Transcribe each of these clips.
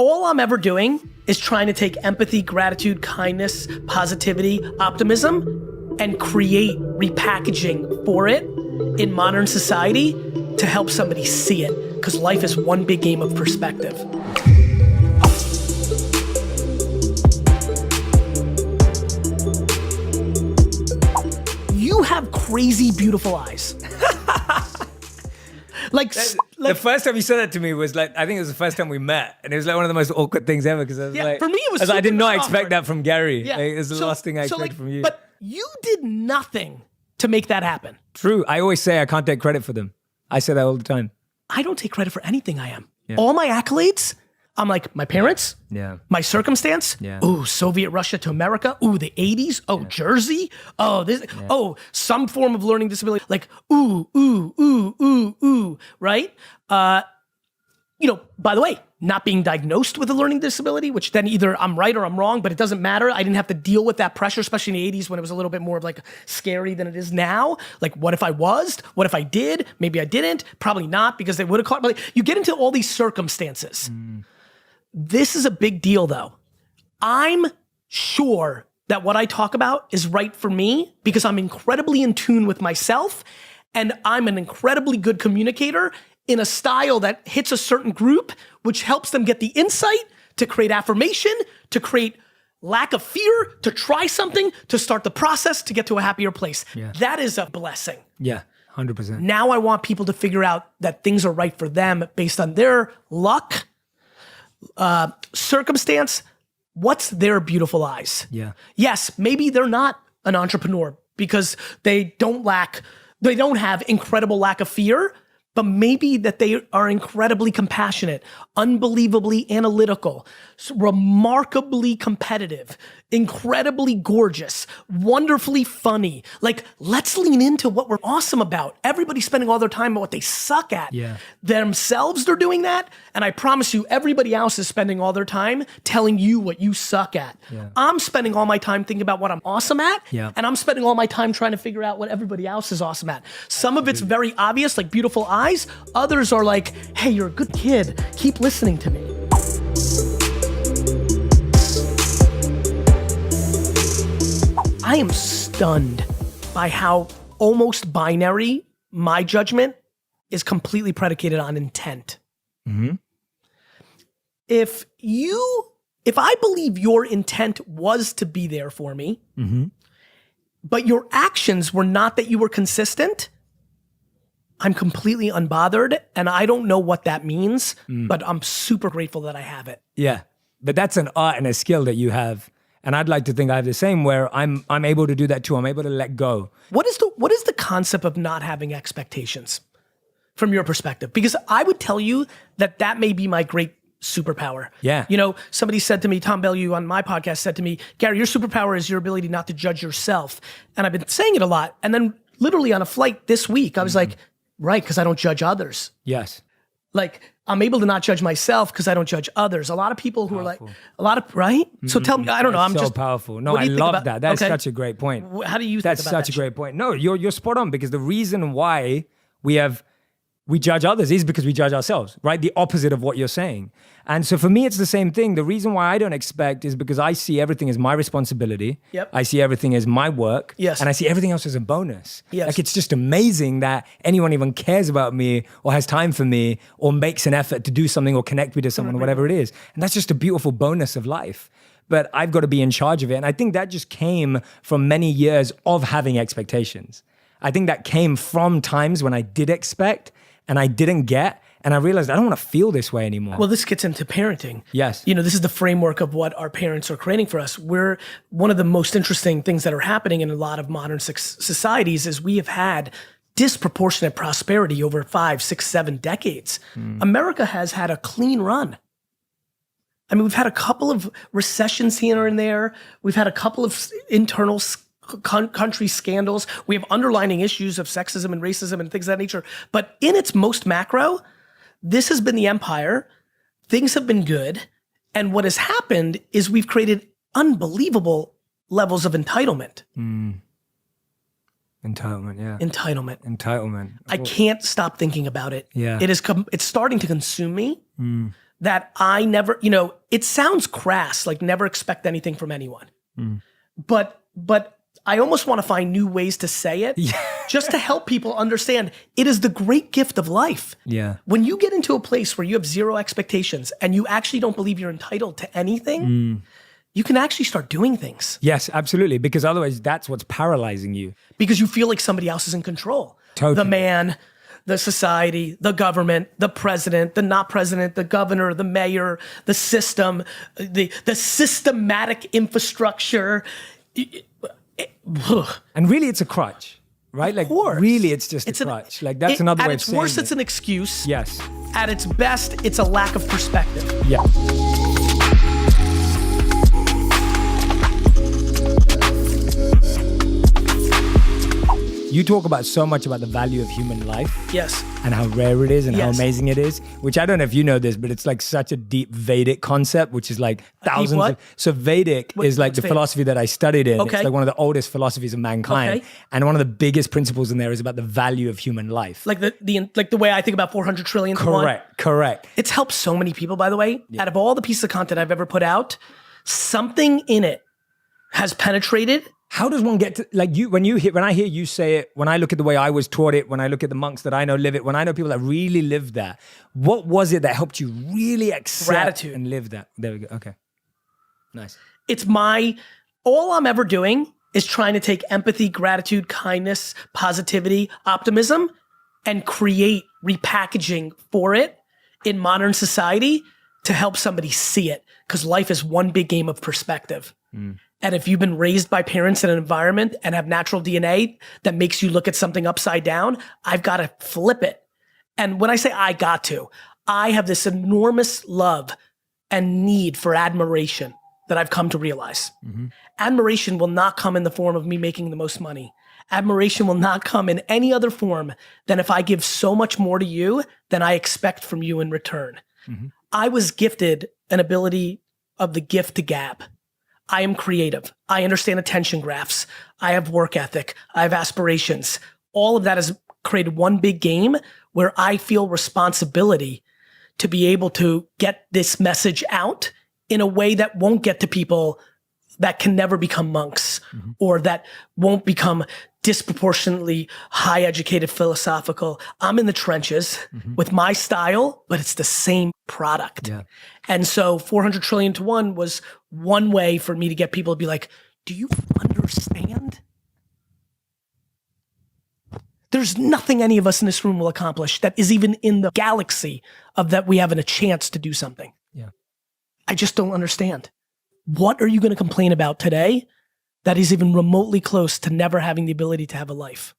All I'm ever doing is trying to take empathy, gratitude, kindness, positivity, optimism, and create repackaging for it in modern society to help somebody see it. Because life is one big game of perspective. You have crazy, beautiful eyes. The first time you said that to me was like, I think it was the first time we met, and it was like one of the most awkward things ever because I was like, for me it was I did not expect awkward. that from Gary. Yeah. Like, it's the last thing I expected from you. But you did nothing to make that happen. True. I always say I can't take credit for them. I say that all the time. I don't take credit for anything I am. Yeah. All my accolades, I'm like, my parents, my circumstance, ooh, Soviet Russia to America, ooh, the 80s, oh, Jersey, oh, this, oh, some form of learning disability, like, ooh, right? You know, by the way, not being diagnosed with a learning disability, which then either I'm right or I'm wrong, but it doesn't matter. I didn't have to deal with that pressure, especially in the 80s when it was a little bit more of like scary than it is now. Like, what if I was? What if I did? Maybe I didn't. Probably not, because they would have caught. But like, you get into all these circumstances. This is a big deal, though. I'm sure that what I talk about is right for me because I'm incredibly in tune with myself, and I'm an incredibly good communicator in a style that hits a certain group, which helps them get the insight to create affirmation, to create lack of fear, to try something, to start the process, to get to a happier place. Yeah. That is a blessing. Yeah, 100%. Now I want people to figure out that things are right for them based on their luck, circumstance, what's their beautiful eyes. Yeah. Yes, maybe they're not an entrepreneur because they don't have incredible lack of fear, but maybe that they are incredibly compassionate, unbelievably analytical, remarkably competitive, incredibly gorgeous, wonderfully funny. Like, let's lean into what we're awesome about. Everybody's spending all their time on what they suck at. Yeah. Themselves, they're doing that. And I promise you, everybody else is spending all their time telling you what you suck at. Yeah. I'm spending all my time thinking about what I'm awesome at. Yeah. And I'm spending all my time trying to figure out what everybody else is awesome at. Some of it's very obvious, like beautiful eyes. Others are like, hey, you're a good kid. Keep listening to me. I am stunned by how almost binary my judgment is completely predicated on intent. Mm-hmm. If I believe your intent was to be there for me, but your actions were not that you were consistent, I'm completely unbothered, and I don't know what that means, but I'm super grateful that I have it. Yeah, but that's an art and a skill that you have. And I'd like to think I have the same, where I'm able to do that too. I'm able to let go. What is the concept of not having expectations from your perspective? Because I would tell you that may be my great superpower. Yeah. You know, somebody said to me, Tom Bellew on my podcast said to me, Gary, your superpower is your ability not to judge yourself. And I've been saying it a lot. And then literally on a flight this week, I was like, right, because I don't judge others. Yes. Like, I'm able to not judge myself because I don't judge others. A lot of people who Powerful. are like, right? So tell me, I don't know. That's I'm so just powerful. No, what I do you think love about that. That's okay. such a great point. How do you That's think about such that a great point. No, you're spot on, because the reason why we judge others is because we judge ourselves, right? The opposite of what you're saying. And so for me, it's the same thing. The reason why I don't expect is because I see everything as my responsibility. Yep. I see everything as my work. Yes. And I see everything else as a bonus. Yes. Like, it's just amazing that anyone even cares about me or has time for me or makes an effort to do something or connect me to someone or whatever it is. And that's just a beautiful bonus of life. But I've got to be in charge of it. And I think that just came from many years of having expectations. I think that came from times when I did expect and I didn't get, and I realized I don't want to feel this way anymore. Well, this gets into parenting. Yes. You know, this is the framework of what our parents are creating for us. One of the most interesting things that are happening in a lot of modern societies is we have had disproportionate prosperity over 5, 6, 7 decades. America has had a clean run. I mean, we've had a couple of recessions here and there. We've had a couple of internal country scandals. We have underlying issues of sexism and racism and things of that nature. But in its most macro, this has been the empire. Things have been good. And what has happened is we've created unbelievable levels of entitlement. Entitlement, yeah. Entitlement. Entitlement. I can't stop thinking about it. Yeah. It's starting to consume me that I never, it sounds crass, like never expect anything from anyone. But I almost want to find new ways to say it just to help people understand it is the great gift of life. Yeah. When you get into a place where you have zero expectations and you actually don't believe you're entitled to anything, you can actually start doing things. Yes, absolutely. Because otherwise that's what's paralyzing you. Because you feel like somebody else is in control. Totally. The man, the society, the government, the president, the not president, the governor, the mayor, the system, the systematic infrastructure. And really it's a crutch, right? Like really it's just a crutch. Like that's another way of saying it. At its worst, it's an excuse. Yes. At its best, it's a lack of perspective. Yeah. You talk about so much about the value of human life. Yes. And how rare it is and how amazing it is, which I don't know if you know this, but it's like such a deep Vedic concept, which is like thousands. So Vedic is like the philosophy that I studied in. Okay. It's like one of the oldest philosophies of mankind. Okay. And one of the biggest principles in there is about the value of human life. Like the way I think about 400 trillion to one. Correct. It's helped so many people, by the way. Yeah. Out of all the pieces of content I've ever put out, something in it has penetrated. How does one get to, like when I hear you say it, when I look at the way I was taught it, when I look at the monks that I know live it, when I know people that really live that, what was it that helped you really accept gratitude and live that? There we go. Okay. Nice. It's all I'm ever doing is trying to take empathy, gratitude, kindness, positivity, optimism, and create repackaging for it in modern society to help somebody see it. Because life is one big game of perspective. And if you've been raised by parents in an environment and have natural DNA that makes you look at something upside down, I've got to flip it. And when I say I have this enormous love and need for admiration that I've come to realize. Admiration will not come in the form of me making the most money. Admiration will not come in any other form than if I give so much more to you than I expect from you in return. I was gifted an ability of the gift to gab. I am creative. I understand attention graphs. I have work ethic. I have aspirations. All of that has created one big game where I feel responsibility to be able to get this message out in a way that won't get to people that can never become monks or that won't become disproportionately high educated philosophical. I'm in the trenches with my style, but it's the same product. Yeah. And so 400 trillion to one was one way for me to get people to be like, do you understand? There's nothing any of us in this room will accomplish that is even in the galaxy of that we have a chance to do something. Yeah. I just don't understand. What are you going to complain about today that is even remotely close to never having the ability to have a life?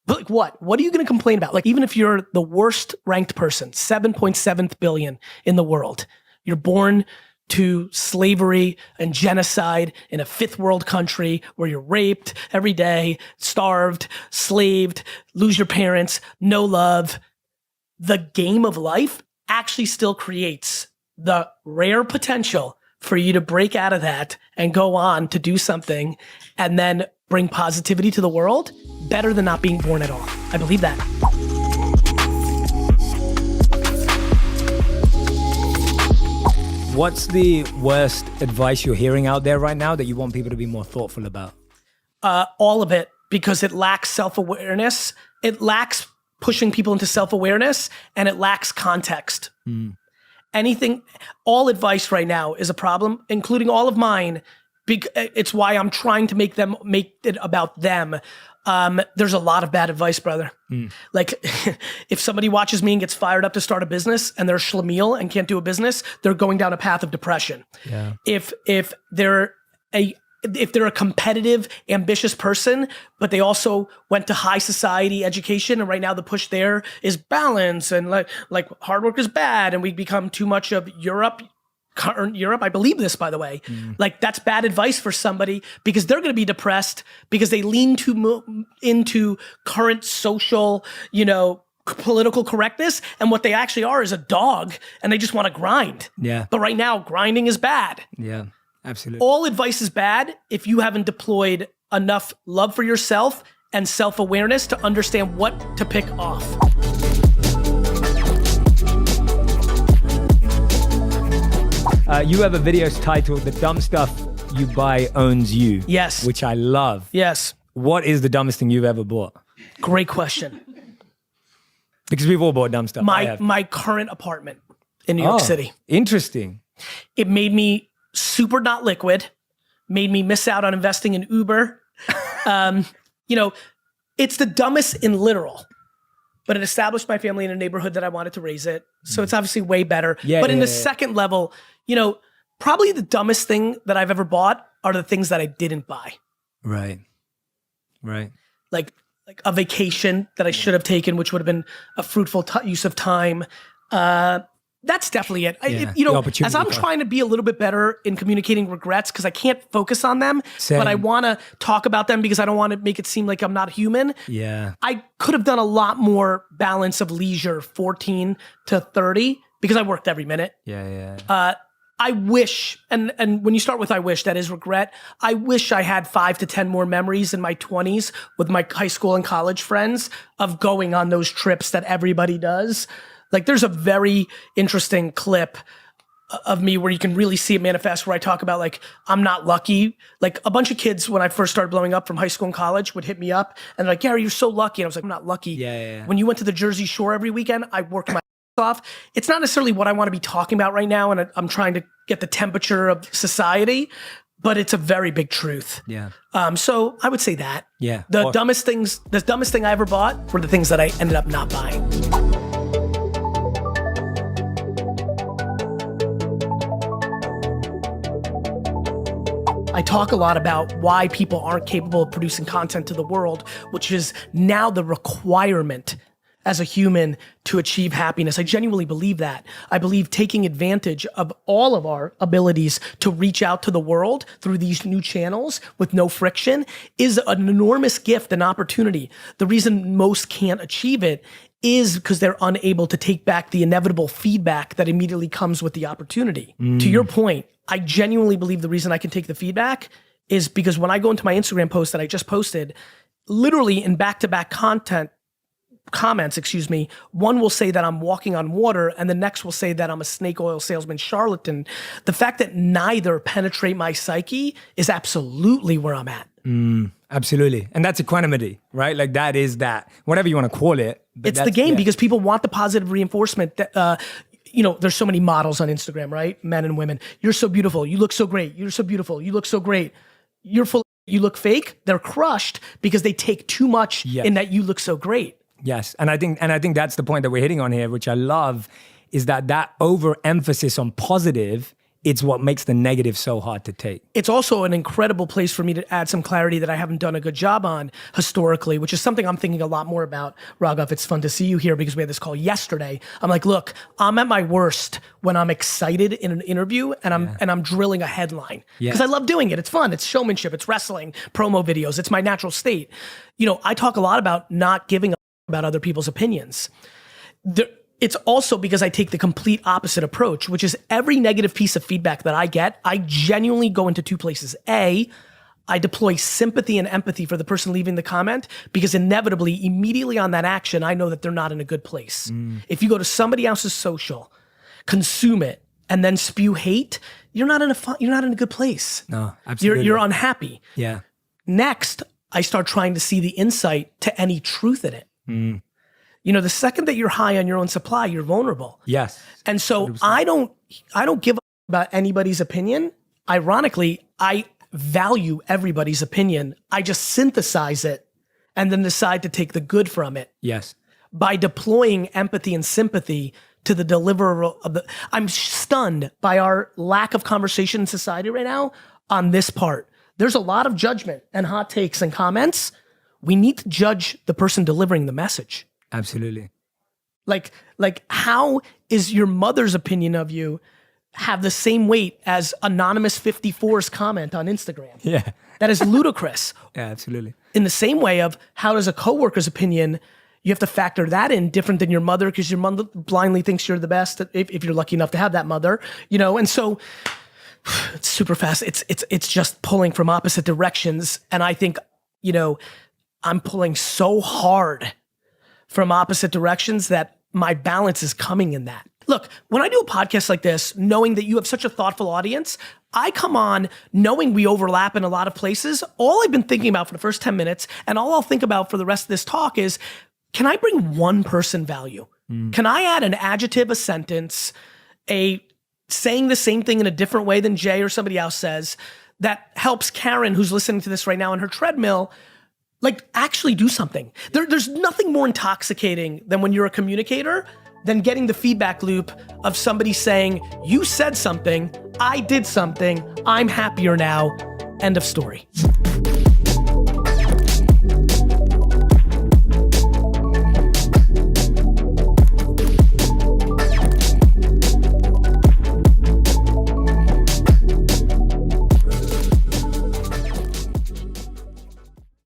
But like what? What are you going to complain about? Like even if you're the worst ranked person, 7.7 billion in the world, you're born to slavery and genocide in a fifth world country where you're raped every day, starved, slaved, lose your parents, no love. The game of life actually still creates the rare potential for you to break out of that and go on to do something and then bring positivity to the world better than not being born at all. I believe that. What's the worst advice you're hearing out there right now that you want people to be more thoughtful about? All of it, because it lacks self-awareness. It lacks pushing people into self-awareness, and it lacks context. Anything, all advice right now is a problem, including all of mine. It's why I'm trying to make it about them. There's a lot of bad advice, brother. Like if somebody watches me and gets fired up to start a business and they're schlemiel and can't do a business, they're going down a path of depression. Yeah. If they're a competitive, ambitious person, but they also went to high society education, and right now the push there is balance and like hard work is bad, and we become too much of Europe. I believe this, by the way. Like that's bad advice for somebody because they're going to be depressed because they lean too into current social, political correctness, and what they actually are is a dog, and they just want to grind. Yeah. But right now, grinding is bad. Yeah. Absolutely. All advice is bad if you haven't deployed enough love for yourself and self-awareness to understand what to pick off. You have a video titled "The Dumb Stuff You Buy Owns You." Yes. Which I love. Yes. What is the dumbest thing you've ever bought? Great question. Because we've all bought dumb stuff. My current apartment in New York City. Interesting. It made me super not liquid, made me miss out on investing in Uber. You know, it's the dumbest in literal, but it established my family in a neighborhood that I wanted to raise it. So it's obviously way better. But in the second level, you know, probably the dumbest thing that I've ever bought are the things that I didn't buy. Right. Like a vacation that I should have taken, which would have been a fruitful use of time. That's definitely it. You know, as I'm trying to be a little bit better in communicating regrets, because I can't focus on them, but I want to talk about them because I don't want to make it seem like I'm not human. Yeah. I could have done a lot more balance of leisure, 14 to 30, because I worked every minute. Yeah. I wish, and when you start with I wish, that is regret. I wish I had 5 to 10 more memories in my 20s with my high school and college friends of going on those trips that everybody does. Like there's a very interesting clip of me where you can really see it manifest, where I talk about like, I'm not lucky. Like a bunch of kids when I first started blowing up from high school and college would hit me up and they're like, Gary, you're so lucky. And I was like, I'm not lucky. Yeah. When you went to the Jersey Shore every weekend, I worked my off. It's not necessarily what I want to be talking about right now, and I'm trying to get the temperature of society, but it's a very big truth. Yeah. So I would say that. Yeah. The dumbest thing I ever bought were the things that I ended up not buying. I talk a lot about why people aren't capable of producing content to the world, which is now the requirement as a human to achieve happiness. I genuinely believe that. I believe taking advantage of all of our abilities to reach out to the world through these new channels with no friction is an enormous gift and opportunity. The reason most can't achieve it is because they're unable to take back the inevitable feedback that immediately comes with the opportunity. To your point, I genuinely believe the reason I can take the feedback is because when I go into my Instagram post that I just posted, literally in back-to-back comments, one will say that I'm walking on water and the next will say that I'm a snake oil salesman charlatan. The fact that neither penetrate my psyche is absolutely where I'm at. Absolutely. And that's equanimity, right? Like that is that, whatever you want to call it. It's the game because people want the positive reinforcement that, you know, there's so many models on Instagram, right? Men and women. You're so beautiful. You look so great. You're so beautiful. You look so great. You're full. You look fake. They're crushed because they take too much in that you look so great. Yes. And I think that's the point that we're hitting on here, which I love, is that overemphasis on positive, it's what makes the negative so hard to take. It's also an incredible place for me to add some clarity that I haven't done a good job on historically, which is something I'm thinking a lot more about. Raghav, it's fun to see you here because we had this call yesterday. I'm like, look, I'm at my worst when I'm excited in an interview and I'm drilling a headline because I love doing it. It's fun. It's showmanship. It's wrestling, promo videos. It's my natural state. You know, I talk a lot about not giving about other people's opinions. It's also because I take the complete opposite approach, which is every negative piece of feedback that I get, I genuinely go into two places. A, I deploy sympathy and empathy for the person leaving the comment because inevitably, immediately on that action, I know that they're not in a good place. If you go to somebody else's social, consume it, and then spew hate, you're not in a good place. No, absolutely. You're unhappy. Yeah. Next, I start trying to see the insight to any truth in it. You know, the second that you're high on your own supply, you're vulnerable. Yes. And so 100%. I don't give a about anybody's opinion. Ironically, I value everybody's opinion. I just synthesize it and then decide to take the good from it. Yes. By deploying empathy and sympathy to the deliverer of the, I'm stunned by our lack of conversation in society right now on this part. There's a lot of judgment and hot takes and comments. We need to judge the person delivering the message. Absolutely. Like how is your mother's opinion of you have the same weight as Anonymous 54's comment on Instagram? Yeah. That is ludicrous. Yeah, absolutely. In the same way of how does a coworker's opinion, you have to factor that in different than your mother because your mother blindly thinks you're the best if you're lucky enough to have that mother, you know? And so it's super fast. It's just pulling from opposite directions. And I think, you know, I'm pulling so hard from opposite directions that my balance is coming in that. Look, when I do a podcast like this, knowing that you have such a thoughtful audience, I come on knowing we overlap in a lot of places. All I've been thinking about for the first 10 minutes, and all I'll think about for the rest of this talk is, can I bring one person value? Can I add an adjective, a sentence, saying the same thing in a different way than Jay or somebody else says, that helps Karen, who's listening to this right now on her treadmill, like actually do something. There's nothing more intoxicating than when you're a communicator than getting the feedback loop of somebody saying, you said something, I did something, I'm happier now, end of story.